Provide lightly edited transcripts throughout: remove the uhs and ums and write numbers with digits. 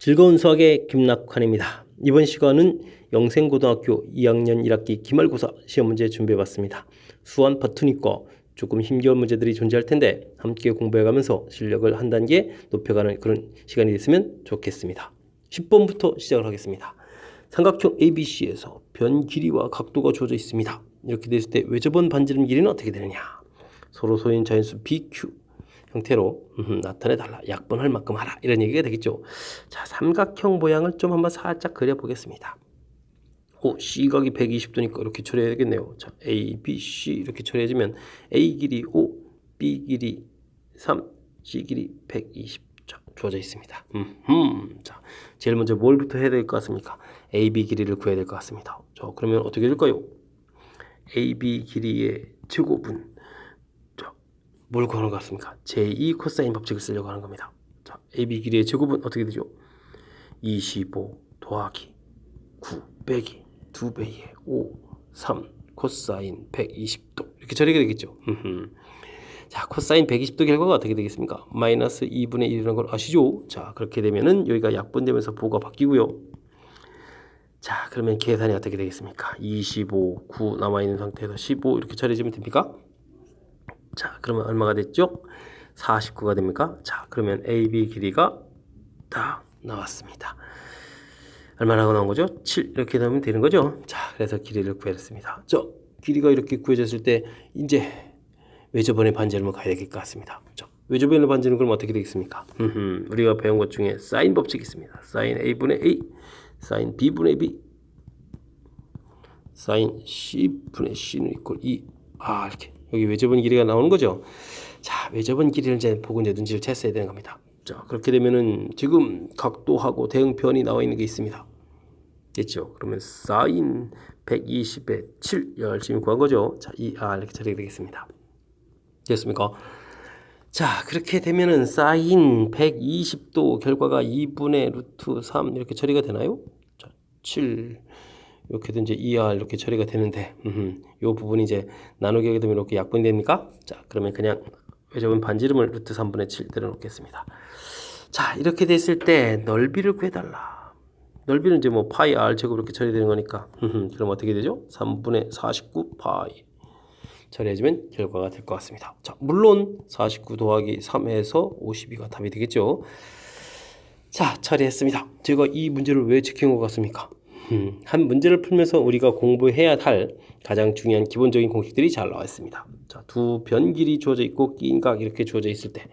즐거운 수학의 김낙환입니다. 이번 시간은 영생고등학교 2학년 1학기 기말고사 시험 문제 준비해봤습니다. 수완 버튼이과 조금 힘겨운 문제들이 존재할 텐데 함께 공부해가면서 실력을 한 단계 높여가는 그런 시간이 됐으면 좋겠습니다. 10번부터 시작을 하겠습니다. 삼각형 ABC에서 변 길이와 각도가 주어져 있습니다. 이렇게 됐을 때 외접원 반지름 길이는 어떻게 되느냐? 서로 소인 자연수 BQ 형태로 나타내달라. 약분할 만큼 하라. 이런 얘기가 되겠죠. 자, 삼각형 모양을 좀 한번 살짝 그려보겠습니다. C각이 120도니까 이렇게 처리해야 되겠네요. 자, A, B, C 이렇게 처리해주면 A 길이 5, B 길이 3, C 길이 120 주어져 있습니다. 자, 제일 먼저 뭘부터 해야 될 것 같습니까? A, B 길이를 구해야 될 것 같습니다. 자, 그러면 어떻게 될까요? A, B 길이의 제곱은 뭘 구하는 것 같습니까? 제2 코사인 법칙을 쓰려고 하는 겁니다. 자, AB 길이의 제곱은 어떻게 되죠? 25 더하기 9 빼기 2배의 5, 3 코사인 120도 이렇게 처리가 되겠죠. 자, 코사인 120도 결과가 어떻게 되겠습니까? 마이너스 2분의 1이라는 걸 아시죠? 자, 그렇게 되면은 여기가 약분되면서 부호가 바뀌고요. 자, 그러면 계산이 어떻게 되겠습니까? 25, 9 남아있는 상태에서 15 이렇게 처리해주면 됩니까? 자, 그러면 얼마가 됐죠? 49가 됩니까? 자, 그러면 AB 길이가 딱 나왔습니다. 얼마라고 나온 거죠? 7 이렇게 나오면 되는 거죠. 자, 그래서 길이를 구했습니다. 자, 길이가 이렇게 구해졌을 때 이제 외접원의 반지름을 가야 될 것 같습니다. 자, 외접원의 반지름 그럼 어떻게 되겠습니까? 우리가 배운 것 중에 사인 법칙이 있습니다. 사인 A분의 A, 사인 B분의 B, 사인 C분의 C는 이꼴 2. 이렇게 여기 외접원 길이가 나오는 거죠. 자, 외접원 길이를 이제 보고 이제 눈치를 챘어야 되는 겁니다. 자, 그렇게 되면은 지금 각도하고 대응편이 나와 있는 게 있습니다. 됐죠? 그러면 사인 120에 7 열심히 구한 거죠. 자, 이렇게 처리가 되겠습니다. 됐습니까? 자, 그렇게 되면은 사인 120도 결과가 2분의 루트 3 이렇게 처리가 되나요? 자, 7 이렇게 이제 2R 이렇게 처리가 되는데 이 부분이 이제 나누기 하게 되면 이렇게 약분이 됩니까? 자, 그러면 그냥 외접은 반지름을 루트 3분의 7 때려 놓겠습니다. 자, 이렇게 됐을 때 넓이를 구해달라. 넓이는 이제 뭐 파이 R 제곱 이렇게 처리되는 거니까 그럼 어떻게 되죠? 3분의 49 파이 처리해주면 결과가 될 것 같습니다. 자, 물론 49 더하기 3해서 52가 답이 되겠죠. 자, 처리했습니다. 제가 이 문제를 왜 지킨 것 같습니까? 한 문제를 풀면서 우리가 공부해야 할 가장 중요한 기본적인 공식들이 잘 나와 있습니다. 자, 두 변길이 주어져 있고 끼인 각 이렇게 주어져 있을 때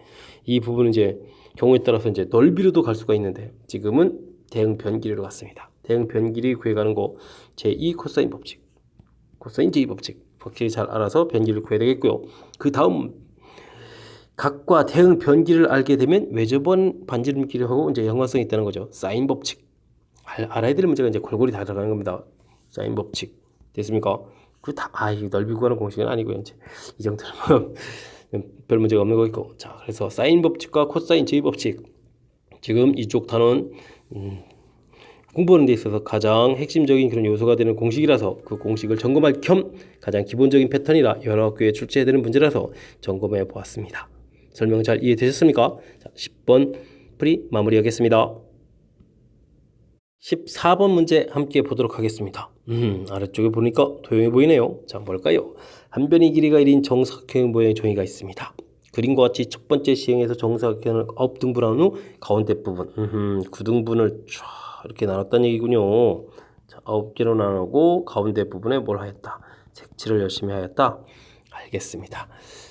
이 부분은 이제 경우에 따라서 이제 넓이로도 갈 수가 있는데 지금은 대응 변길이로 갔습니다. 대응 변길이 구해가는 거 제2 코사인 법칙, 코사인 제2 법칙이 잘 알아서 변길을 구해야 되겠고요. 그 다음 각과 대응 변길을 알게 되면 외접원 반지름 길이하고 이제 연관성이 있다는 거죠. 사인 법칙. 알아야 될 문제가 이제 골고루 다 들어가는 겁니다. 사인 법칙 됐습니까? 그 다 넓이 구하는 공식은 아니고요. 이제 이 정도는 별 문제가 없는 거겠고. 자, 그래서 사인 법칙과 코사인 제2 법칙 지금 이쪽 단원 공부하는 데 있어서 가장 핵심적인 그런 요소가 되는 공식이라서 그 공식을 점검할 겸 가장 기본적인 패턴이라 여러 학교에 출제해야 되는 문제라서 점검해 보았습니다. 설명 잘 이해되셨습니까? 자, 10번 풀이 마무리하겠습니다. 14번 문제 함께 보도록 하겠습니다. 아래쪽에 보니까 도형이 보이네요. 자, 뭘까요? 한 변의 길이가 1인 정사각형 모양의 종이가 있습니다. 그림과 같이 첫 번째 시행에서 정사각형을 9등분한 후 가운데 부분 9등분을 쫙 이렇게 나눴다는 얘기군요. 자, 9개로 나누고 가운데 부분에 뭘 하였다? 색칠을 열심히 하였다. 알겠습니다.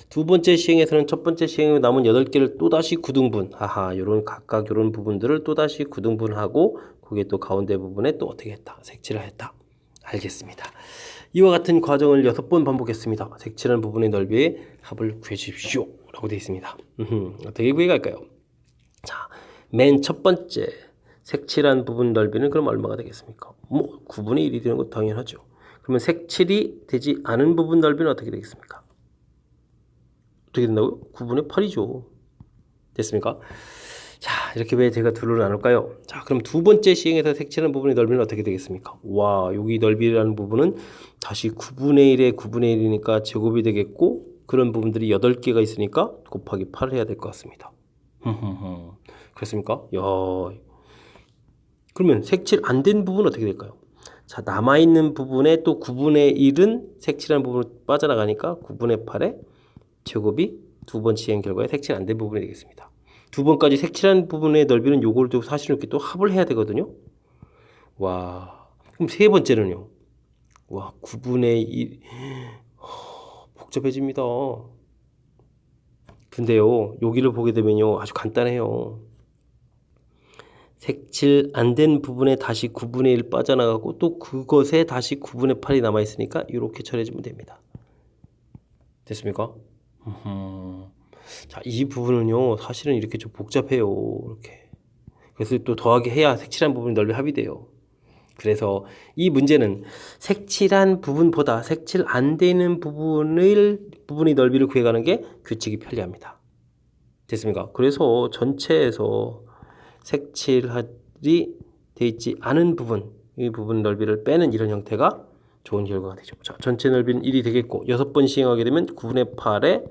두 번째 시행에서는 첫 번째 시행에 남은 8개를 또다시 9등분. 요런 각각 요런 부분들을 또다시 9등분하고 그게 또 가운데 부분에 또 어떻게 했다? 색칠을 했다. 알겠습니다. 이와 같은 과정을 6번 반복했습니다. 색칠한 부분의 넓이의 합을 구해주십시오. 라고 되어 있습니다. 어떻게 구해갈까요? 자, 맨 첫 번째 색칠한 부분 넓이는 그럼 얼마가 되겠습니까? 9분의 1이 되는 것 당연하죠. 그러면 색칠이 되지 않은 부분 넓이는 어떻게 되겠습니까? 어떻게 된다고요? 9분의 8이죠. 됐습니까? 자, 이렇게 왜 제가 둘로 나눌까요? 자, 그럼 두 번째 시행에서 색칠한 부분의 넓이는 어떻게 되겠습니까? 여기 넓이라는 부분은 다시 9분의 1에 9분의 1이니까 제곱이 되겠고 그런 부분들이 8개가 있으니까 곱하기 8을 해야 될 것 같습니다. 그렇습니까? 그러면 색칠 안 된 부분은 어떻게 될까요? 자, 남아있는 부분에 또 9분의 1은 색칠한 부분으로 빠져나가니까 9분의 8의 제곱이 두 번 시행 결과에 색칠 안 된 부분이 되겠습니다. 두 번까지 색칠한 부분의 넓이는 요걸 또 사실은 이렇게 또 합을 해야 되거든요. 와, 그럼 세 번째는요. 와, 9분의 1. 복잡해집니다. 근데요, 여기를 보게 되면요, 아주 간단해요. 색칠 안 된 부분에 다시 9분의 1 빠져나가고 또 그것에 다시 9분의 8이 남아있으니까 이렇게 처리해주면 됩니다. 됐습니까? 자, 이 부분은요, 사실은 이렇게 좀 복잡해요. 이렇게. 그래서 또 더하기 해야 색칠한 부분이 넓이 합의돼요. 그래서 이 문제는 색칠한 부분보다 색칠 안 되는 부분이 넓이를 구해가는 게 규칙이 편리합니다. 됐습니까? 그래서 전체에서 색칠이 되어 있지 않은 부분, 이 부분 넓이를 빼는 이런 형태가 좋은 결과가 되죠. 자, 전체 넓이는 1이 되겠고 6번 시행하게 되면 9분의 8에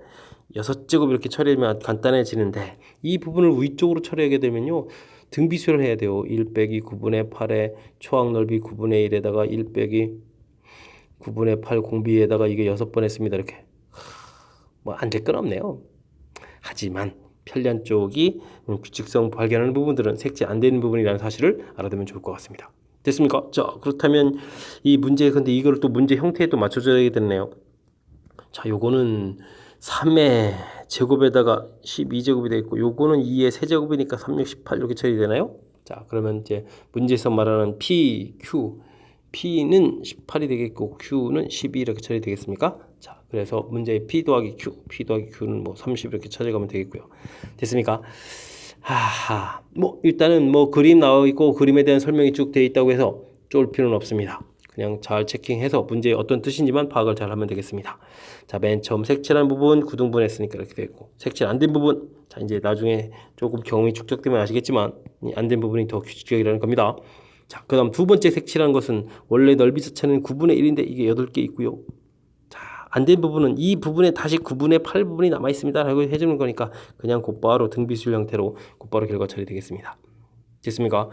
6제곱 이렇게 처리하면 간단해지는데 이 부분을 위쪽으로 처리하게 되면요. 등비수를 해야 돼요. 1 빼기 9분의 8에 초항 넓이 9분의 1에다가 1 빼기 9분의 8 공비에다가 이게 6번 했습니다. 이렇게. 뭐 안 될 건 없네요. 하지만 편리한 쪽이 규칙성 발견하는 부분들은 색칠 안 되는 부분이라는 사실을 알아두면 좋을 것 같습니다. 됐습니까? 자, 그렇다면 이 문제, 근데 이걸 또 문제 형태에 또 맞춰줘야 되네요. 자, 요거는 3의 제곱에다가 12제곱이 되겠고, 요거는 2의 세제곱이니까 3, 6, 18 이렇게 처리되나요? 자, 그러면 이제 문제에서 말하는 P, Q, P는 18이 되겠고, Q는 12 이렇게 처리되겠습니까? 자, 그래서 문제의 P 더하기 Q, P 더하기 Q는 뭐 30 이렇게 찾아가면 되겠고요. 됐습니까? 하하, 뭐 일단은 뭐 그림 나와 있고 그림에 대한 설명이 쭉 되어 있다고 해서 쫄 필요는 없습니다. 그냥 잘 체킹해서 문제의 어떤 뜻인지만 파악을 잘 하면 되겠습니다. 자, 맨 처음 색칠한 부분 구등분했으니까 이렇게 되고, 색칠 안 된 부분, 자, 이제 나중에 조금 경험이 축적되면 아시겠지만 안 된 부분이 더 규칙적이라는 겁니다. 자, 그 다음 두 번째 색칠한 것은 원래 넓이 자체는 9분의 1인데 이게 8개 있고요. 자, 안 된 부분은 이 부분에 다시 9분의 8 부분이 남아 있습니다 라고 해주는 거니까 그냥 곧바로 등비술 형태로 곧바로 결과 처리되겠습니다. 됐습니까?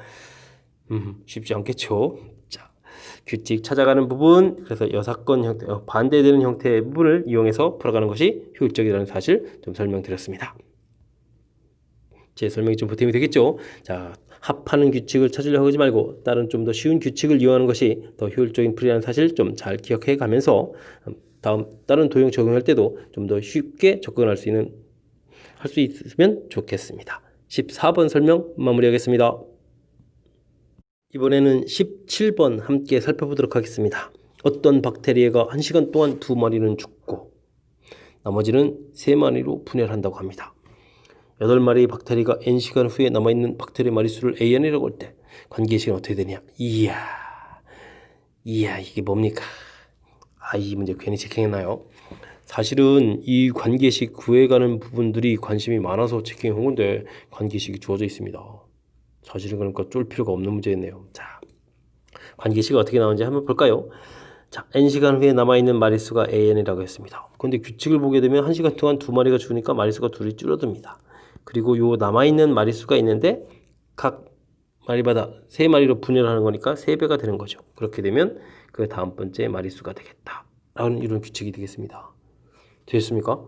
쉽지 않겠죠? 자, 규칙 찾아가는 부분, 그래서 여사건 형태, 반대되는 형태의 부분을 이용해서 풀어가는 것이 효율적이라는 사실 좀 설명드렸습니다. 제 설명이 좀 보탬이 되겠죠? 자, 합하는 규칙을 찾으려고 하지 말고 다른 좀 더 쉬운 규칙을 이용하는 것이 더 효율적인 풀이라는 사실 좀 잘 기억해 가면서 다른 도형 적용할 때도 좀 더 쉽게 접근할 수 있으면 좋겠습니다. 14번 설명 마무리하겠습니다. 이번에는 17번 함께 살펴보도록 하겠습니다. 어떤 박테리아가 1시간 동안 2마리는 죽고 나머지는 3마리로 분열한다고 합니다. 8마리의 박테리아가 n시간 후에 남아있는 박테리아 마리수를 AN이라고 할 때 관계식은 어떻게 되냐? 이야 이게 뭡니까? 이 문제 괜히 체킹했나요? 사실은 이 관계식 구해가는 부분들이 관심이 많아서 체킹한 건데 관계식이 주어져 있습니다. 사실은 그러니까 쫄 필요가 없는 문제였네요. 자, 관계식이 어떻게 나오는지 한번 볼까요? 자, n시간 후에 남아있는 마리수가 AN이라고 했습니다. 근데 규칙을 보게 되면 1시간 동안 2마리가 죽으니까 마리수가 둘이 줄어듭니다. 그리고 요 남아있는 마리수가 있는데 각 마리마다 3마리로 분열하는 거니까 3배가 되는 거죠. 그렇게 되면 그 다음 번째 마리수가 되겠다 라는 이런 규칙이 되겠습니다. 되셨습니까?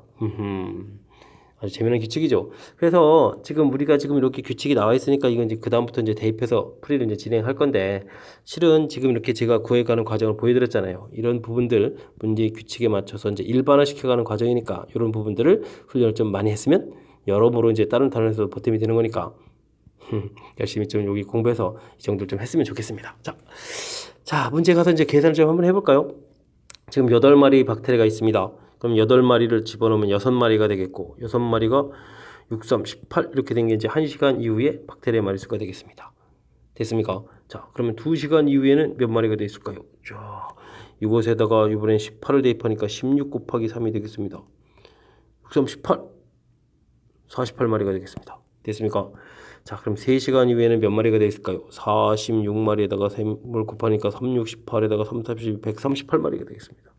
아주 재미난 규칙이죠. 그래서 지금 우리가 이렇게 규칙이 나와 있으니까 이건 이제 그다음부터 이제 대입해서 풀이를 이제 진행할 건데, 실은 지금 이렇게 제가 구해가는 과정을 보여드렸잖아요. 이런 부분들 문제의 규칙에 맞춰서 이제 일반화 시켜가는 과정이니까 이런 부분들을 훈련을 좀 많이 했으면 여러모로 이제 다른 단원에서 보탬이 되는 거니까 열심히 좀 여기 공부해서 이 정도를 좀 했으면 좋겠습니다. 자, 문제 가서 이제 계산을 좀 한번 해볼까요? 지금 8마리 박테리아가 있습니다. 그럼 8마리를 집어넣으면 6마리가 되겠고, 6마리가 6, 3, 18 이렇게 된 게 이제 1시간 이후에 박테리아 마리수가 되겠습니다. 됐습니까? 자, 그러면 2시간 이후에는 몇 마리가 되어 있을까요? 자, 이곳에다가 이번엔 18을 대입하니까 16 곱하기 3이 되겠습니다. 6, 3, 18 48마리가 되겠습니다. 됐습니까? 자, 그럼 3시간 이후에는 몇 마리가 되어 있을까요? 46마리에다가 3을 곱하니까 3, 6, 18에다가 3, 30, 138마리가 되겠습니다.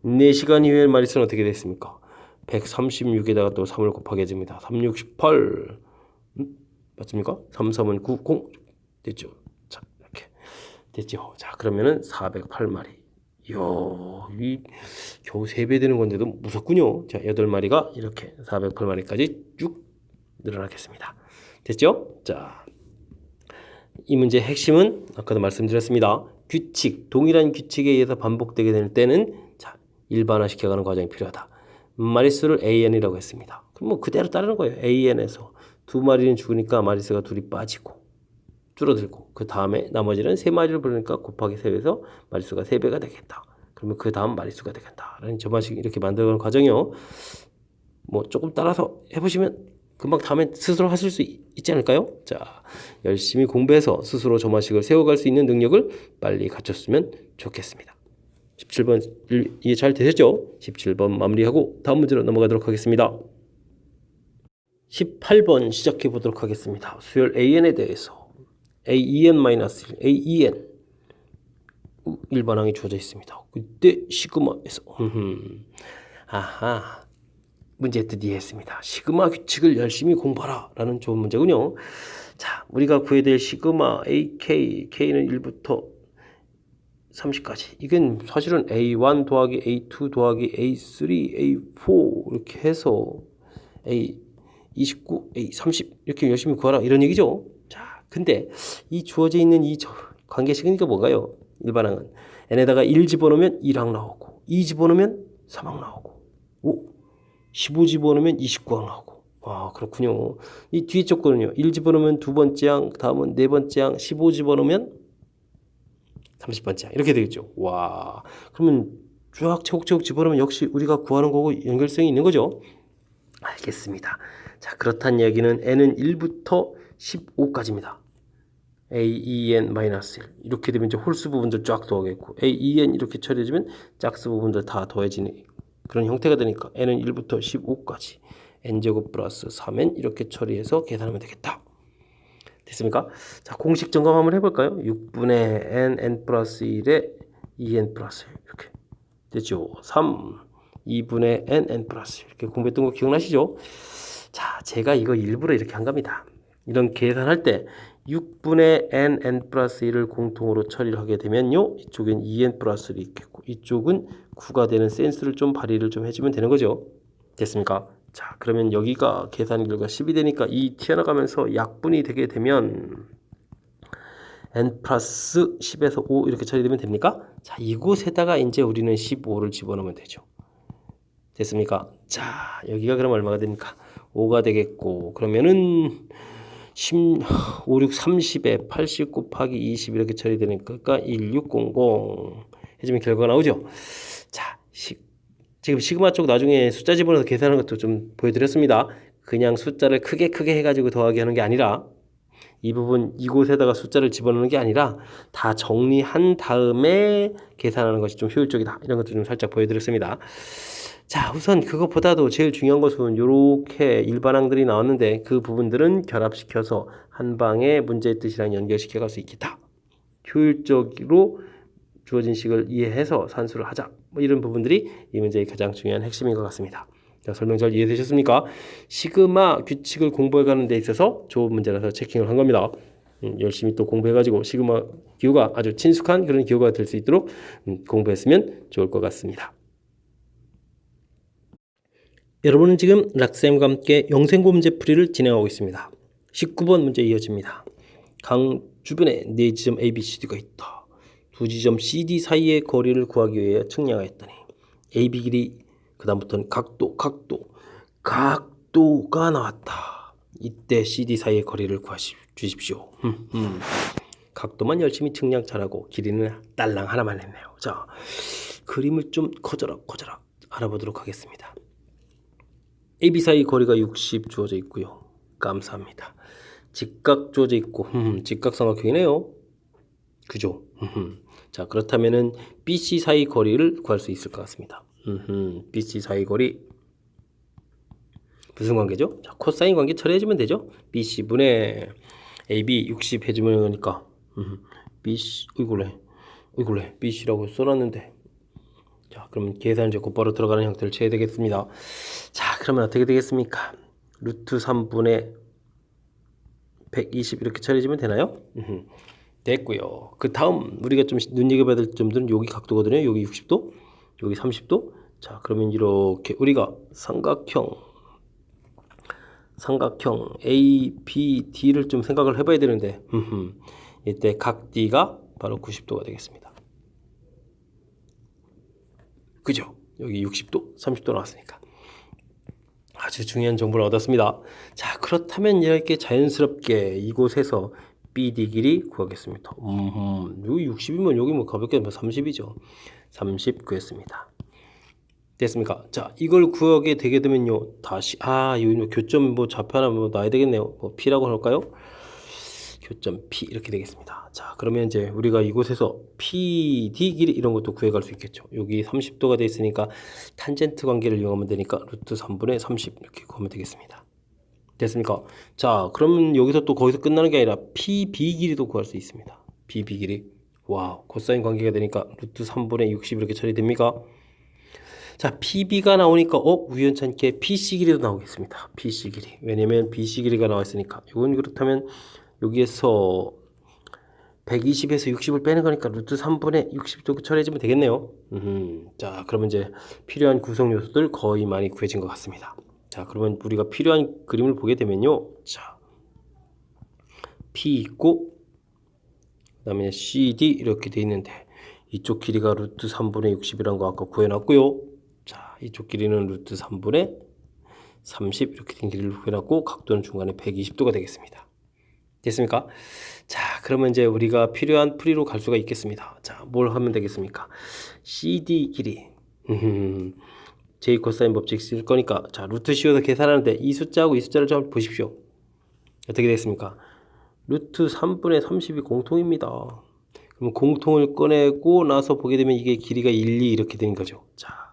4시간 이후에 마리수는 어떻게 됐습니까? 136에다가 또 3을 곱하게 해줍니다. 3, 6, 18 맞습니까? 3, 3은 9, 0 됐죠? 자, 이렇게 됐죠? 자, 그러면은 408마리. 이야, 이 겨우 3배 되는 건데도 무섭군요. 자, 8마리가 이렇게 408마리까지 쭉 늘어나겠습니다. 됐죠? 자, 이 문제의 핵심은 아까도 말씀드렸습니다. 규칙, 동일한 규칙에 의해서 반복되게 될 때는 자, 일반화시켜가는 과정이 필요하다. 마리수를 AN이라고 했습니다. 그럼 뭐 그대로 따르는 거예요. AN에서 2마리는 죽으니까 마리수가 2이 빠지고 줄어들고 그 다음에 나머지는 3마리를 부르니까 곱하기 3배에서 마리수가 3배가 되겠다. 그러면 그 다음 마리수가 되겠다. 라는 저만식 이렇게 만들어가는 과정이요. 뭐 조금 따라서 해보시면 금방 다음에 스스로 하실 수 있지 않을까요? 자, 열심히 공부해서 스스로 저만식을 세워갈 수 있는 능력을 빨리 갖췄으면 좋겠습니다. 17번 이해 잘 되셨죠? 17번 마무리하고 다음 문제로 넘어가도록 하겠습니다. 18번 시작해 보도록 하겠습니다. 수열 AN에 대해서 AEN-1, AEN 일반항이 주어져 있습니다. 그때 시그마에서 아하, 문제 드디어 했습니다. 시그마 규칙을 열심히 공부하라 라는 좋은 문제군요. 자, 우리가 구해야 될 시그마 AK, K는 1부터 30까지. 이건 사실은 A1 더하기 A2 더하기 A3, A4 이렇게 해서 A29, A30 이렇게 열심히 구하라 이런 얘기죠. 자, 근데 이 주어져 있는 이 관계식은 이게 뭔가요? 일반항은 n에다가 1 집어넣으면 1항 나오고 2 집어넣으면 3항 나오고 15 집어넣으면 29항 나오고. 아, 그렇군요. 이 뒤에 조건은요. 1 집어넣으면 2번째 항, 다음은 4번째 항, 15 집어넣으면 30번째 항. 이렇게 되겠죠. 와, 그러면 쫙 차곡차곡 집어넣으면 역시 우리가 구하는 거고 연결성이 있는 거죠. 알겠습니다. 자, 그렇다는 이야기는 n은 1부터 15까지입니다. AEN-1 이렇게 되면 이제 홀수 부분들 쫙 더하겠고 AEN 이렇게 처리해주면 짝수 부분들 다 더해지는 그런 형태가 되니까 n은 1부터 15까지 n제곱 플러스 3n 이렇게 처리해서 계산하면 되겠다. 됐습니까? 자, 공식 점검 한번 해볼까요? 6분의 n 플러스 1에 2n 플러스 1 이렇게 됐죠. 3 2분의 n 플러스 1 이렇게 공부했던 거 기억나시죠? 자, 제가 이거 일부러 이렇게 한 겁니다. 이런 계산할 때 6분의 n 플러스 1을 공통으로 처리를 하게 되면요, 이쪽엔 2n 플러스 1이 있겠고 이쪽은 9가 되는 센스를 좀 발휘를 좀 해주면 되는 거죠. 됐습니까? 자, 그러면 여기가 계산 결과 10이 되니까 이 튀어나가면서 약분이 되게 되면 n 플러스 10에서 5 이렇게 처리되면 됩니까? 자, 이곳에다가 이제 우리는 15를 집어넣으면 되죠. 됐습니까? 자, 여기가 그럼 얼마가 됩니까? 5가 되겠고 그러면은 5, 6, 30에 80 곱하기 20 이렇게 처리되니까 1600 해주면 결과가 나오죠. 자, 지금 시그마 쪽 나중에 숫자 집어넣어서 계산하는 것도 좀 보여드렸습니다. 그냥 숫자를 크게 해가지고 더하기 하는 게 아니라 이 부분 이곳에다가 숫자를 집어넣는 게 아니라 다 정리한 다음에 계산하는 것이 좀 효율적이다. 이런 것도 좀 살짝 보여드렸습니다. 자, 우선 그것보다도 제일 중요한 것은 이렇게 일반항들이 나왔는데 그 부분들은 결합시켜서 한 방에 문제의 뜻이랑 연결시켜 갈 수 있겠다. 효율적으로 주어진 식을 이해해서 산수를 하자. 뭐 이런 부분들이 이 문제의 가장 중요한 핵심인 것 같습니다. 자, 설명 잘 이해되셨습니까? 시그마 규칙을 공부해가는 데 있어서 좋은 문제라서 체킹을 한 겁니다. 열심히 또 공부해가지고 시그마 기호가 아주 친숙한 그런 기호가 될 수 있도록 공부했으면 좋을 것 같습니다. 여러분은 지금 락쌤과 함께 영생고 문제 풀이를 진행하고 있습니다. 19번 문제 이어집니다. 강 주변에 4지점 ABCD가 있다. 2지점 CD 사이의 거리를 구하기 위해 측량하였더니 AB 길이 그 다음부터는 각도가 나왔다. 이때 CD 사이의 거리를 구하십시오. 각도만 열심히 측량 잘하고 길이는 딸랑 하나만 했네요. 자, 그림을 좀 커져라 알아보도록 하겠습니다. AB 사이 거리가 60 주어져 있고요. 감사합니다. 직각 주어져 있고 직각삼각형이네요. 그죠? 자, 그렇다면은 BC 사이 거리를 구할 수 있을 것 같습니다. BC 사이 거리 무슨 관계죠? 자, 코사인 관계 처리해주면 되죠. BC분의 AB 60 해주면 되니까 BC 이걸래 BC라고 써놨는데 자, 그러면 계산 이제 곧바로 들어가는 형태를 취해야 되겠습니다. 자, 그러면 어떻게 되겠습니까? 루트 3분의 120 이렇게 처리해주면 되나요? 됐고요. 그 다음 우리가 좀 눈여겨봐야 될 점들은 여기 각도거든요. 여기 60도, 여기 30도. 자, 그러면 이렇게 우리가 삼각형 A, B, D를 좀 생각을 해봐야 되는데 이때 각 D가 바로 90도가 되겠습니다. 그죠? 여기 60도, 30도 나왔으니까 아주 중요한 정보를 얻었습니다. 자, 그렇다면 이렇게 자연스럽게 이곳에서 BD 길이 구하겠습니다. 여기 60이면 여기 뭐 가볍게 30이죠. 30 구했습니다. 됐습니까? 자, 이걸 구하게 되게 되면요. 다시 여기 뭐 교점 뭐 좌표 하나 뭐 놔야 되겠네요. 뭐 P라고 할까요? 교점 P 이렇게 되겠습니다. 자, 그러면 이제 우리가 이곳에서 PD 길이 이런 것도 구해갈 수 있겠죠. 여기 30도가 돼 있으니까 탄젠트 관계를 이용하면 되니까 루트 3분의 30 이렇게 구하면 되겠습니다. 됐습니까? 자, 그러면 여기서 또 거기서 끝나는 게 아니라 PB 길이도 구할 수 있습니다. PB 길이. 와우, 코사인 관계가 되니까 루트 3분의 60 이렇게 처리됩니까? 자, PB가 나오니까 우연찮게 PC 길이도 나오겠습니다. PC 길이. 왜냐면 BC 길이가 나와 있으니까. 이건 그렇다면 여기에서 120에서 60을 빼는 거니까 루트 3분의 60도 처리해주면 되겠네요. 자, 그러면 이제 필요한 구성 요소들 거의 많이 구해진 것 같습니다. 자, 그러면 우리가 필요한 그림을 보게 되면요. 자, P 있고 그 다음에 CD 이렇게 돼 있는데 이쪽 길이가 루트 3분의 60이라는 거 아까 구해놨고요. 자, 이쪽 길이는 루트 3분의 30 이렇게 된 길이를 구해놨고 각도는 중간에 120도가 되겠습니다. 됐습니까? 자, 그러면 이제 우리가 필요한 풀이로 갈 수가 있겠습니다. 자, 뭘 하면 되겠습니까? CD 길이 J 코사인 법칙 쓸 거니까 자, 루트 씌워서 계산하는데 이 숫자하고 이 숫자를 좀 보십시오. 어떻게 됐습니까? 루트 3분의 30이 공통입니다. 그럼 공통을 꺼내고 나서 보게 되면 이게 길이가 1, 2 이렇게 되는 거죠. 자,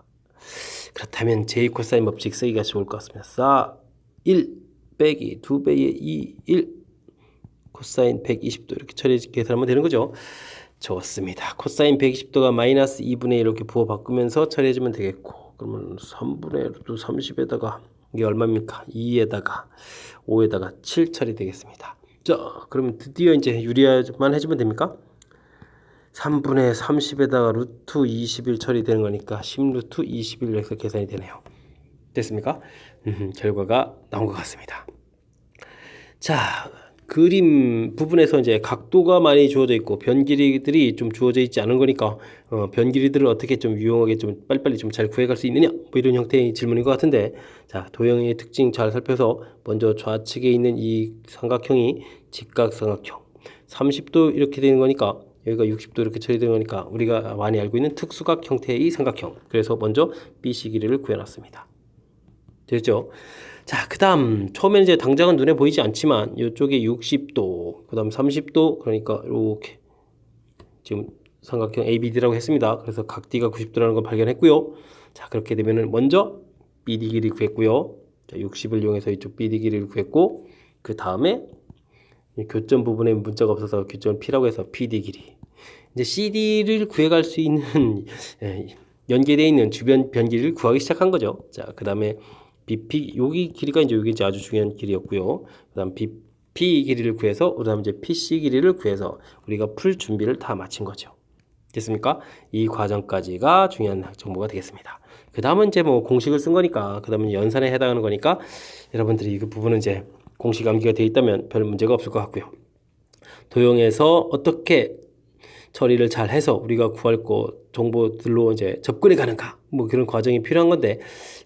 그렇다면 J 코사인 법칙 쓰기가 좋을 것 같습니다. 4, 1 빼기 2배의 2, 1 코사인 120도 이렇게 계산하면 되는 거죠. 좋습니다. 코사인 120도가 마이너스 2분의 1 이렇게 부호 바꾸면서 처리해주면 되겠고 그러면 3분의 루트 30에다가 이게 얼마입니까? 2에다가 5에다가 7 처리되겠습니다. 자, 그러면 드디어 이제 유리화만 해주면 됩니까? 3분의 30에다가 루트 21 처리되는 거니까 10루트 21에서 계산이 되네요. 됐습니까? 결과가 나온 것 같습니다. 자, 그림 부분에서 이제 각도가 많이 주어져 있고 변 길이들이 좀 주어져 있지 않은 거니까 변 길이들을 어떻게 좀 유용하게 좀 빨리빨리 좀 잘 구해갈 수 있느냐 뭐 이런 형태의 질문인 것 같은데 자, 도형의 특징 잘 살펴서 먼저 좌측에 있는 이 삼각형이 직각삼각형 30도 이렇게 되는 거니까 여기가 60도 이렇게 처리되는 거니까 우리가 많이 알고 있는 특수각 형태의 삼각형 그래서 먼저 BC 길이를 구해놨습니다. 됐죠? 자, 그 다음 처음에는 이제 당장은 눈에 보이지 않지만 이쪽에 60도 그 다음 30도 그러니까 이렇게 지금 삼각형 ABD라고 했습니다. 그래서 각 D가 90도라는 걸 발견했고요. 자, 그렇게 되면은 먼저 BD 길이 구했고요. 자, 60을 이용해서 이쪽 BD 길이를 구했고 그 다음에 교점 부분에 문자가 없어서 교점을 P라고 해서 PD 길이 이제 CD를 구해갈 수 있는 연계되어 있는 주변 변 길이를 구하기 시작한 거죠. 자, 그 다음에 BP 여기 길이가 이제 여기 아주 중요한 길이었고요. 그다음 BP 길이를 구해서 그다음 이제 PC 길이를 구해서 우리가 풀 준비를 다 마친 거죠. 됐습니까? 이 과정까지가 중요한 정보가 되겠습니다. 그 다음은 이제 뭐 공식을 쓴 거니까 그 다음은 연산에 해당하는 거니까 여러분들이 그 부분은 이제 공식 암기가 되어 있다면 별 문제가 없을 것 같고요. 도형에서 어떻게 처리를 잘 해서 우리가 구할 거 정보들로 이제 접근해 가는가 뭐 그런 과정이 필요한 건데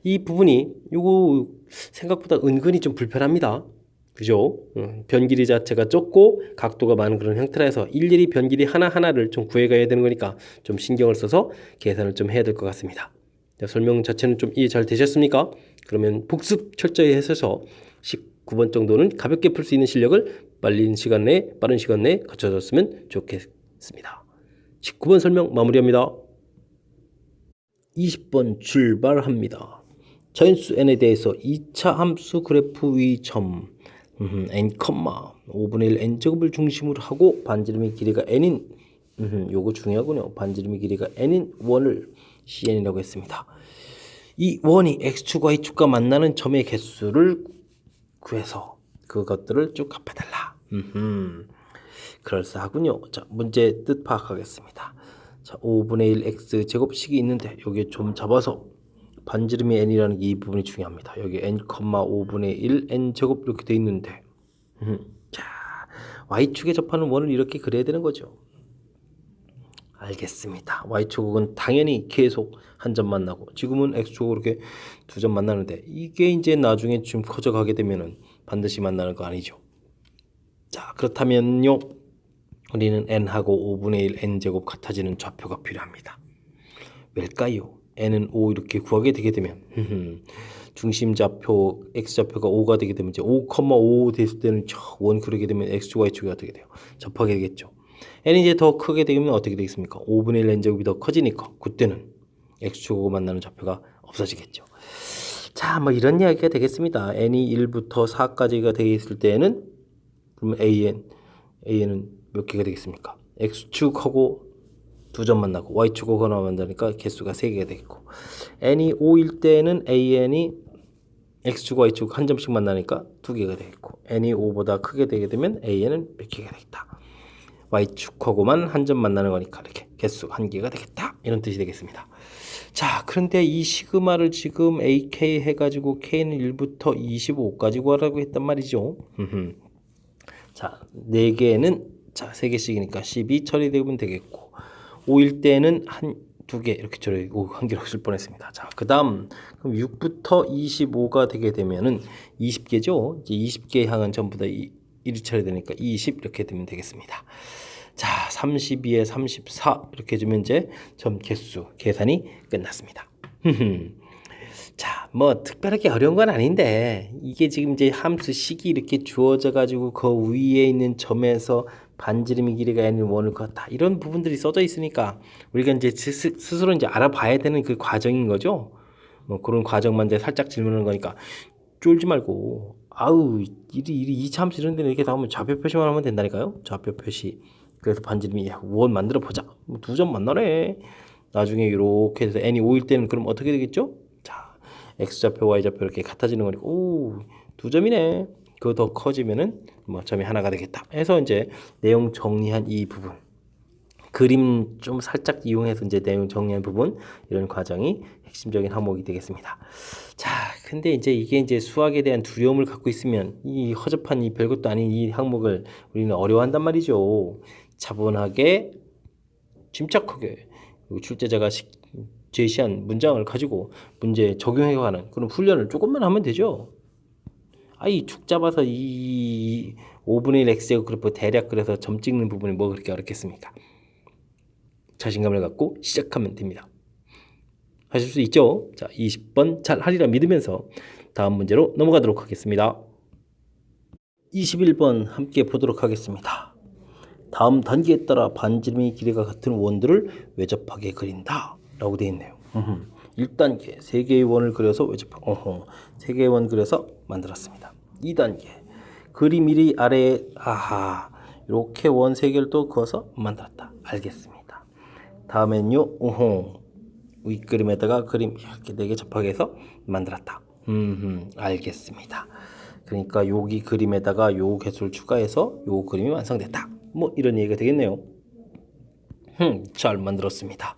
이 부분이 요거 생각보다 은근히 좀 불편합니다. 그죠? 변 길이 자체가 좁고 각도가 많은 그런 형태라 해서 일일이 변 길이 하나하나를 좀 구해가야 되는 거니까 좀 신경을 써서 계산을 좀 해야 될 것 같습니다. 자, 설명 자체는 좀 이해 잘 되셨습니까? 그러면 복습 철저히 해서 19번 정도는 가볍게 풀 수 있는 실력을 빠른 시간 내에 갖춰졌으면 좋겠습니다. 19번 설명 마무리합니다. 20번 출발합니다. 자연수 n에 대해서 2차 함수 그래프 위 점 n, 5분의 1 n제곱을 중심으로 하고 반지름의 길이가 n인 요거 중요하군요. 반지름의 길이가 n인 원을 cn이라고 했습니다. 이 원이 x축과 y축과 만나는 점의 개수를 구해서 그것들을 쭉 갚아달라. 그럴싸하군요. 자, 문제 뜻 파악하겠습니다. 자, 5분의 1 x 제곱식이 있는데 여기에 좀 잡아서 반지름이 n이라는 게 이 부분이 중요합니다. 여기 n, 5분의 1 n 제곱 이렇게 돼 있는데 자, y축에 접하는 원을 이렇게 그려야 되는 거죠. 알겠습니다. y축은 당연히 계속 한 점 만나고 지금은 x축으로 이렇게 두 점 만나는데 이게 이제 나중에 좀 커져가게 되면은 반드시 만나는 거 아니죠. 자, 그렇다면요. 우리는 n하고 5분의 1 n제곱 같아지는 좌표가 필요합니다. 왜일까요? n은 5 이렇게 구하게 되게 되면 중심 좌표 x좌표가 5가 되게 되면 이제 5,5 됐을 때는 원 그리게 되면 x축 y축이 어떻게 돼요? 접하게 되겠죠. n이 이제 더 크게 되면 어떻게 되겠습니까? 5분의 1 n제곱이 더 커지니까 그때는 x축하고 만나는 좌표가 없어지겠죠. 자, 뭐 이런 이야기가 되겠습니다. n이 1부터 4까지가 되어 있을 때는 그러면 an은 몇 개가 되겠습니까? x축하고 두 점 만나고 y축하고 하나 만나니까 개수가 3개가 되겠고 n이 5일 때는 an이 x축 y축 한 점씩 만나니까 2개가 되겠고 n이 5보다 크게 되게 되면 an은 몇 개가 되겠다. y축하고만 한 점 만나는 거니까 이렇게 개수 1개가 되겠다. 이런 뜻이 되겠습니다. 자, 그런데 이 시그마를 지금 AK 해가지고 K는 1부터 25까지 구하라고 했단 말이죠. 자, 4개는 자 3개씩이니까 12 처리되면 되겠고 5일 때는 한 2개 이렇게 처리되고 1개로 쓸 뻔했습니다. 자, 그 다음 그럼 6부터 25가 되게 되면은 20개죠. 이제 20개 향은 전부 다 1이 처리되니까 20 이렇게 되면 되겠습니다. 자, 32에 34 이렇게 해주면 이제 점 개수 계산이 끝났습니다. 자, 뭐 특별하게 어려운 건 아닌데 이게 지금 이제 함수 식이 이렇게 주어져 가지고 그 위에 있는 점에서 반지름의 길이가 n을 원을 그었다 이런 부분들이 써져 있으니까 우리가 이제 스스로 이제 알아봐야 되는 그 과정인 거죠. 뭐 그런 과정만 이제 살짝 질문하는 거니까 쫄지 말고 아우 이 참수 이런 데는 이렇게 나오면 좌표 표시만 하면 된다니까요. 좌표 표시. 그래서 반지름이 원 만들어 보자. 2점 만나래. 나중에 이렇게 해서 n이 5일 때는 그럼 어떻게 되겠죠? 자, x좌표 y좌표 이렇게 같아지는 거니까 오 2점이네. 그거 더 커지면은 뭐 점이 하나가 되겠다. 해서 이제 내용 정리한 이 부분. 그림 좀 살짝 이용해서 이제 내용 정리한 부분 이런 과정이 핵심적인 항목이 되겠습니다. 자, 근데 이게 이제 수학에 대한 두려움을 갖고 있으면 이 허접한 이 별것도 아닌 이 항목을 우리는 어려워한단 말이죠. 차분하게 침착하게 출제자가 제시한 문장을 가지고 문제에 적용해가는 그런 훈련을 조금만 하면 되죠. 이 축 잡아서 이 5분의 1 x제곱 그래프 대략 그래서 점 찍는 부분이 뭐 그렇게 어렵겠습니까? 자신감을 갖고 시작하면 됩니다. 하실 수 있죠? 자, 20번 잘 하리라 믿으면서 다음 문제로 넘어가도록 하겠습니다. 21번 함께 보도록 하겠습니다. 다음 단계에 따라 반지름의 길이가 같은 원들을 외접하게 그린다 라고 되어 있네요. 1단계 3개의 원을 그려서 외접하고 3개의 원 그려서 만들었습니다. 2단계 그림 1위 아래에 이렇게 원 3개를 또 그어서 만들었다. 알겠습니다. 다음엔요 윗그림에다가 그림 이렇게 4개 접하게 해서 만들었다. 알겠습니다. 그러니까 여기 그림에다가 요 개수를 추가해서 요 그림이 완성됐다. 뭐 이런 얘기가 되겠네요. 잘 만들었습니다.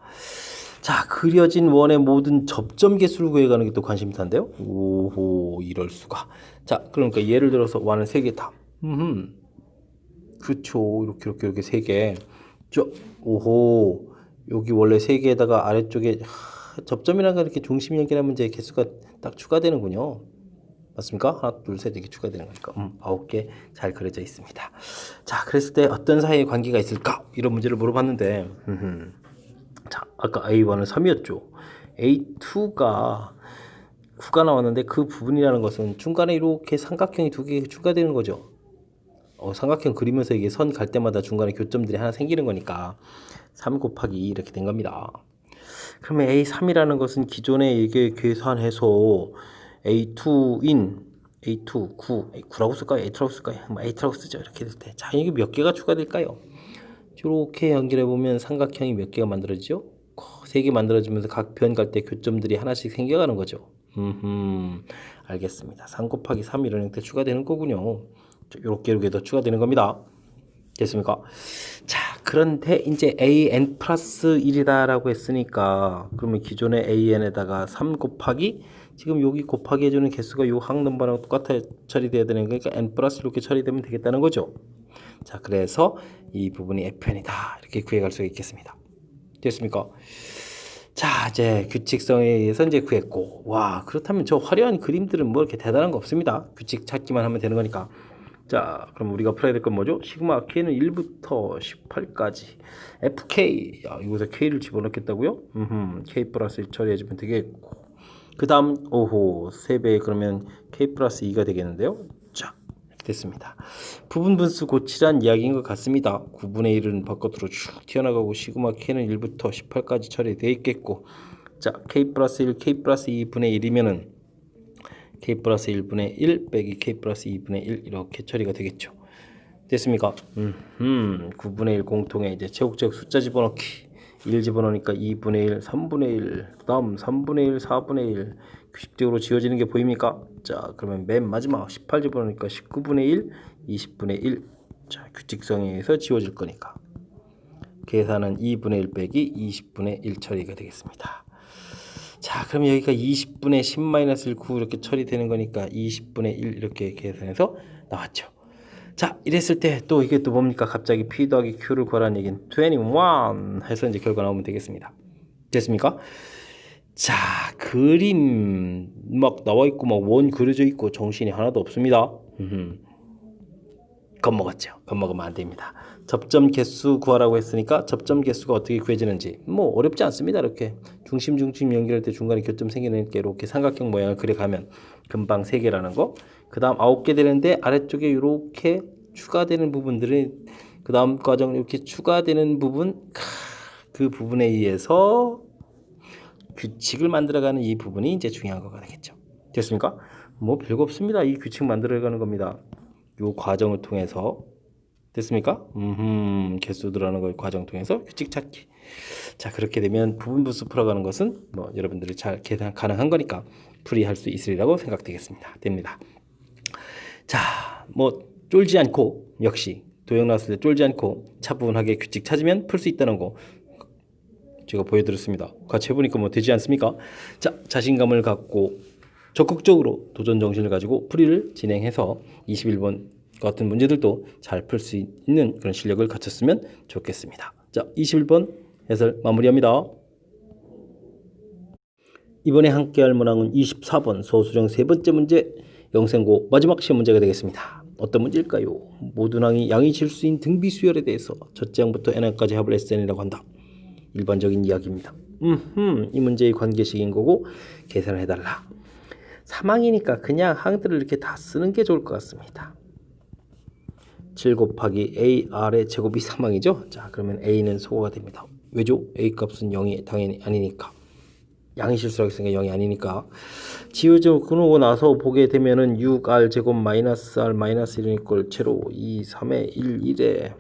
자, 그려진 원의 모든 접점 개수를 구해가는 게 또 관심이 탄데요. 오호, 이럴 수가. 자, 그러니까 예를 들어서 원은 3개다. 그렇죠. 이렇게 3개. 오호, 여기 원래 3개에다가 아래쪽에 접점이라는 거 이렇게 중심 연결하면 이제 개수가 딱 추가되는군요. 맞습니까? 하나, 둘, 셋 이렇게 추가되는 거니까 9개 잘 그려져 있습니다. 자, 그랬을 때 어떤 사이의 관계가 있을까? 이런 문제를 물어봤는데 자, 아까 A1은 3이었죠. A2가 9가 나왔는데 그 부분이라는 것은 중간에 이렇게 삼각형이 2개 추가되는 거죠. 삼각형 그리면서 이게 선 갈 때마다 중간에 교점들이 하나 생기는 거니까 3 곱하기 2 이렇게 된 겁니다. 그러면 A3이라는 것은 기존에 이게 계산해서 A2인 A2 9라고 쓸까요? A2라고 쓸까요? A2라고 쓰죠. 이렇게 될 때. 자, 이게 몇 개가 추가될까요? 이렇게 연결해 보면 삼각형이 몇 개가 만들어지죠? 3개 만들어지면서 각 변 갈 때 교점들이 하나씩 생겨가는 거죠. 알겠습니다. 3 곱하기 3 이런 형태 추가되는 거군요. 요렇게 더 추가되는 겁니다. 됐습니까? 자, 그런데 이제 an 플러스 1이다라고 했으니까 그러면 기존의 an에다가 3 곱하기 지금 여기 곱하기 해주는 개수가 요 항넘버랑 똑같아 처리돼야 되는 거니까 n 플러스 이렇게 처리되면 되겠다는 거죠. 자, 그래서 이 부분이 fn이다 이렇게 구해갈 수가 있겠습니다. 됐습니까? 자, 이제 규칙성에 의해서 이제 구했고, 와, 그렇다면 저 화려한 그림들은 뭐 이렇게 대단한 거 없습니다. 규칙 찾기만 하면 되는 거니까. 자, 그럼 우리가 풀어야 될 건 뭐죠? 시그마 k는 1부터 18까지 fk, 야, 이곳에 k를 집어넣겠다고요? k 플러스 1 처리해주면 되겠고, 그 다음 오호 3배 그러면 k 플러스 2가 되겠는데요. 자, 이렇게 됐습니다. 부분 분수 고치란 이야기인 것 같습니다. 9분의 1은 바깥으로 쭉 튀어나가고 시그마 k는 1부터 18까지 처리되어 있겠고, 자, k 플러스 1, k 플러스 2분의 1이면은 k 플러스 1분의 1 빼기 k 플러스 2분의 1 이렇게 처리가 되겠죠. 됐습니까? 9분의 1 공통에 이제 제곱제곱 숫자 집어넣기 1 집어넣으니까 2분의 1, 3분의 1, 그 다음 3분의 1, 4분의 1 규칙적으로 지워지는 게 보입니까? 자, 그러면 맨 마지막 18 집어넣으니까 19분의 1, 20분의 1. 자, 규칙성에 의해서 지워질 거니까 계산은 2분의 1 빼기 20분의 1 처리가 되겠습니다. 자, 그럼 여기가 20분의 10-1 9 이렇게 처리되는 거니까 20분의 1 이렇게 계산해서 나왔죠. 자, 이랬을 때 또 이게 또 뭡니까? 갑자기 P 더하기 Q를 구하라는 얘기는 21 해서 이제 결과 나오면 되겠습니다. 됐습니까? 자, 그림 막 나와 있고 막 원 그려져 있고 정신이 하나도 없습니다. 겁먹었죠. 겁먹으면 안 됩니다. 접점 개수 구하라고 했으니까 접점 개수가 어떻게 구해지는지 뭐 어렵지 않습니다. 이렇게 중심 연결할 때 중간에 교점 생기는 게 이렇게 삼각형 모양을 그려가면 금방 3개라는 거. 그 다음 9개 되는데 아래쪽에 이렇게 추가되는 부분들은 그 다음 과정 이렇게 추가되는 부분 그 부분에 의해서 규칙을 만들어가는 이 부분이 이제 중요한 거가 되겠죠. 됐습니까? 뭐 별거 없습니다. 이 규칙 만들어가는 겁니다. 요 과정을 통해서 됐습니까? 개수 들어가는 걸 과정 통해서 규칙 찾기. 자, 그렇게 되면 부분분수 풀어가는 것은 뭐 여러분들이 잘 계산 가능한 거니까 풀이할 수 있으리라고 생각되겠습니다. 됩니다. 자, 뭐 쫄지 않고 역시 도형 나왔을 때 쫄지 않고 차분하게 규칙 찾으면 풀 수 있다는 거 제가 보여드렸습니다. 같이 해보니까 뭐 되지 않습니까? 자, 자신감을 갖고 적극적으로 도전 정신을 가지고 풀이를 진행해서 21번 같은 문제들도 잘 풀 수 있는 그런 실력을 갖췄으면 좋겠습니다. 자, 21번 해설 마무리합니다. 이번에 함께할 문항은 24번 소수령 세 번째 문제 영생고 마지막 시험 문제가 되겠습니다. 어떤 문제일까요? 모든 항이 양이 질 수 있는 등비 수열에 대해서 첫째 항부터 n항까지 합을 SN이라고 한다. 일반적인 이야기입니다. 이 문제의 관계식인 거고 계산을 해달라. 3항이니까 그냥 항들을 이렇게 다 쓰는 게 좋을 것 같습니다. 7 곱하기 AR의 제곱이 3항이죠. 자, 그러면 A는 소거가 됩니다. 왜죠? A 값은 0이 당연히 아니니까. 양이 실수라고 했으니까 0이 아니니까. 지우져 그러고 나서 보게 되면은 6R 제곱 마이너스 R 마이너스 1은 이꼴 제로 2, 3에 1, 1에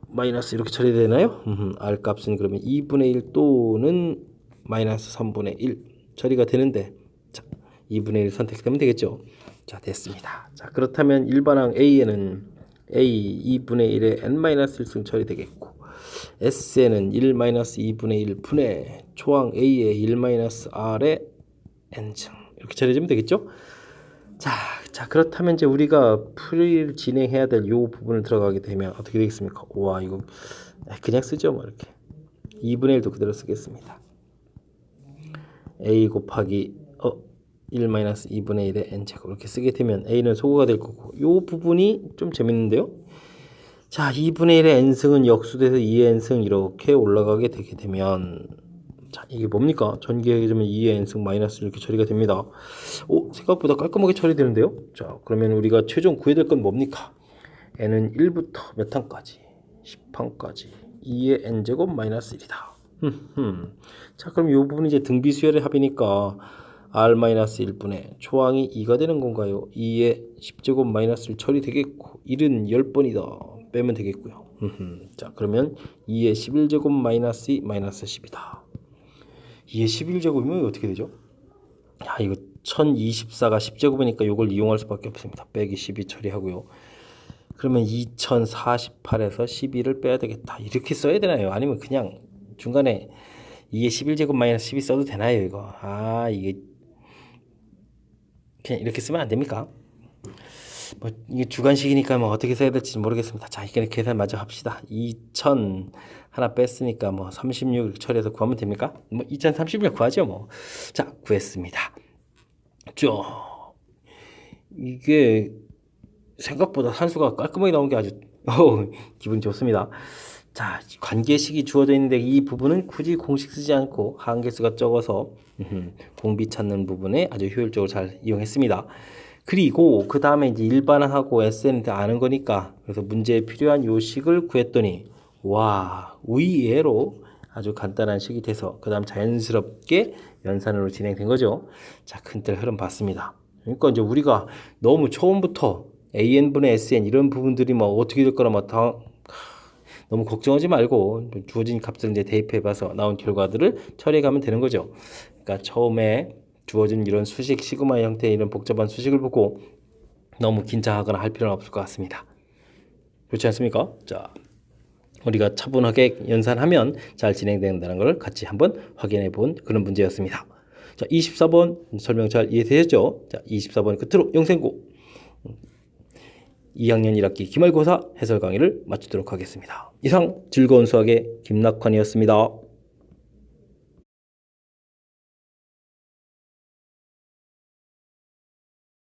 마이너스 이렇게 처리되나요? R 값은 그러면 2분의 1 또는 마이너스 3분의 1 처리가 되는데 자, 2분의 1 선택되면 되겠죠. 자, 됐습니다. 자, 그렇다면 일반항 A에는 A 2분의 1에 n-1승 처리되겠고 S에는 1-2분의 1 분의 초항 A에 1-R에 n승 이렇게 처리해주면 되겠죠. 자, 그렇다면 이제 우리가 풀이를 진행해야 될 요 부분을 들어가게 되면 어떻게 되겠습니까? 와, 이거 그냥 쓰죠. 뭐 이렇게 2분의 1도 그대로 쓰겠습니다. A 곱하기 1-2분의 1의 n제곱 이렇게 쓰게 되면 A는 소거가 될 거고 요 부분이 좀 재밌는데요. 자, 2분의 1의 n승은 역수돼서 2의 n승 이렇게 올라가게 되게 되면 자, 이게 뭡니까? 전기하게 되면 2의 n승 마이너스 이렇게 처리가 됩니다. 생각보다 깔끔하게 처리되는데요. 자, 그러면 우리가 최종 구해야 될 건 뭡니까? n은 1부터 몇 항까지? 10항까지 2의 n제곱 마이너스 1이다. 자, 그럼 이 부분이 이제 등비수열의 합이니까 R-1분의 초항이 2가 되는 건가요? 2의 10제곱 마이너스 1 처리되겠고 1은 10번이다. 빼면 되겠고요. 자, 그러면 2의 11제곱 마이너스 2 마이너스 10이다. 2의 11제곱이면 어떻게 되죠? 야, 이거 2024가 10제곱이니까 이걸 이용할 수밖에 없습니다. 빼기 12 처리하고요. 그러면 2048에서 12를 빼야 되겠다. 이렇게 써야 되나요? 아니면 그냥 중간에 이게 11제곱 마이너스 12 써도 되나요? 이거 이게 그냥 이렇게 쓰면 안 됩니까? 뭐 이게 주간식이니까 뭐 어떻게 써야 될지 모르겠습니다. 자, 이렇게 계산 마저 합시다. 2000 하나 뺐으니까 뭐 36 처리해서 구하면 됩니까? 뭐 2036 구하죠 뭐. 자, 구했습니다. 쭉 이게 생각보다 산수가 깔끔하게 나온 게 아주 기분 좋습니다. 자, 관계식이 주어져 있는데 이 부분은 굳이 공식 쓰지 않고 한계수가 적어서 공비 찾는 부분에 아주 효율적으로 잘 이용했습니다. 그리고 그 다음에 이제 일반항하고 SN한테 아는 거니까 그래서 문제에 필요한 요 식을 구했더니 와, 의외로 아주 간단한 식이 돼서 그 다음 자연스럽게 연산으로 진행된 거죠. 자, 큰틀 흐름 봤습니다. 그러니까 이제 우리가 너무 처음부터 AN분의 SN 이런 부분들이 뭐 어떻게 될 거라 뭐 너무 걱정하지 말고 주어진 값을 이제 대입해 봐서 나온 결과들을 처리해 가면 되는 거죠. 그러니까 처음에 주어진 이런 수식 시그마 형태의 이런 복잡한 수식을 보고 너무 긴장하거나 할 필요는 없을 것 같습니다. 그렇지 않습니까? 자, 우리가 차분하게 연산하면 잘 진행된다는 걸 같이 한번 확인해 본 그런 문제였습니다. 자, 24번 설명 잘 이해되셨죠? 자, 24번 끝으로 영생고 2학년 1학기 기말고사 해설 강의를 마치도록 하겠습니다. 이상 즐거운 수학의 김낙환이었습니다.